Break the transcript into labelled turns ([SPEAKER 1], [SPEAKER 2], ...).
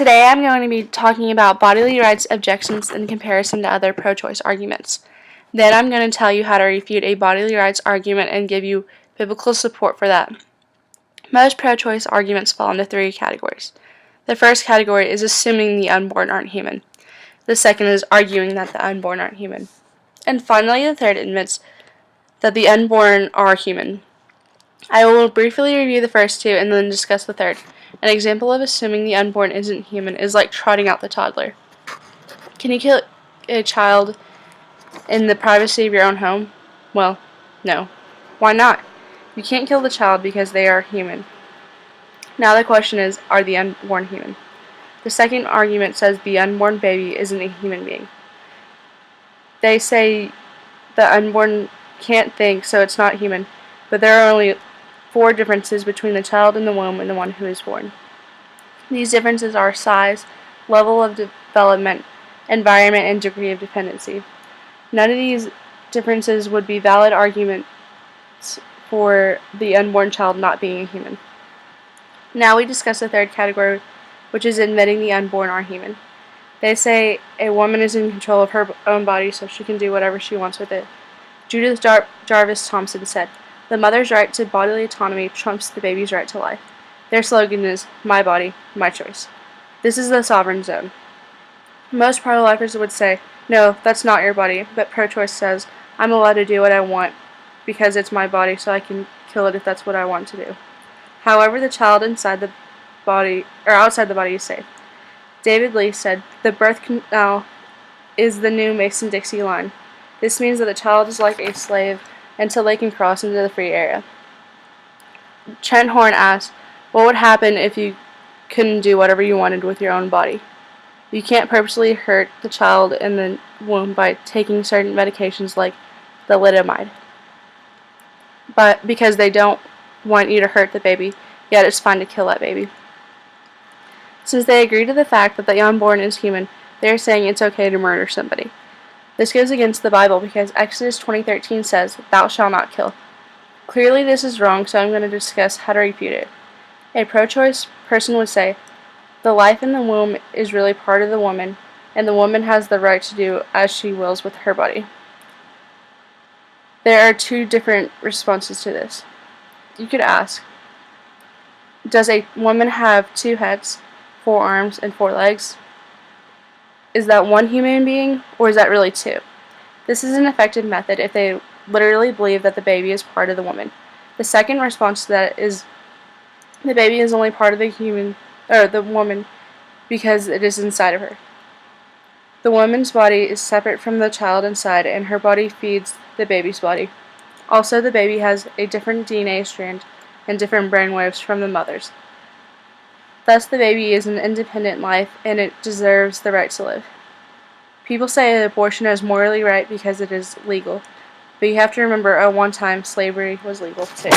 [SPEAKER 1] Today I'm going to be talking about bodily rights objections in comparison to other pro-choice arguments. Then I'm going to tell you how to refute a bodily rights argument and give you biblical support for that. Most pro-choice arguments fall into three categories. The first category is assuming the unborn aren't human. The second is arguing that the unborn aren't human. And finally, the third admits that the unborn are human. I will briefly review the first two and then discuss the third. An example of assuming the unborn isn't human is like trotting out the toddler. Can you kill a child in the privacy of your own home? Well, no. Why not? You can't kill the child because they are human. Now the question is, are the unborn human? The second argument says the unborn baby isn't a human being. They say the unborn can't think, so it's not human, but there are only 4 differences between the child in the womb and the one who is born. These differences are size, level of development, environment, and degree of dependency. None of these differences would be valid arguments for the unborn child not being a human. Now we discuss the third category, which is admitting the unborn are human. They say a woman is in control of her own body, so she can do whatever she wants with it. Judith Jarvis Thompson said, "The mother's right to bodily autonomy trumps the baby's right to life." Their slogan is, "My body, my choice." This is the sovereign zone. Most pro-lifers would say, "No, that's not your body," but pro-choice says, "I'm allowed to do what I want because it's my body, so I can kill it if that's what I want to do." However, the child inside the body or outside the body is safe. David Lee said, "The birth canal is the new Mason-Dixie line. This means that the child is like a slave until they can cross into the free area." Trent Horn asked, "What would happen if you couldn't do whatever you wanted with your own body?" You can't purposely hurt the child in the womb by taking certain medications like thalidomide, but because they don't want you to hurt the baby, yet it's fine to kill that baby. Since they agree to the fact that the unborn is human, they are saying it's okay to murder somebody. This goes against the Bible because Exodus 20:13 says, "Thou shalt not kill." Clearly this is wrong, so I'm going to discuss how to refute it. A pro-choice person would say, the life in the womb is really part of the woman, and the woman has the right to do as she wills with her body. There are 2 different responses to this. You could ask, does a woman have 2 heads, 4 arms, and 4 legs? Is that one human being, or is that really 2? This is an effective method if they literally believe that the baby is part of the woman. The second response to that is the baby is only part of the woman because it is inside of her. The woman's body is separate from the child inside, and her body feeds the baby's body. Also, the baby has a different DNA strand and different brainwaves from the mother's. Thus, the baby is an independent life, and it deserves the right to live. People say abortion is morally right because it is legal, but you have to remember at one time slavery was legal too.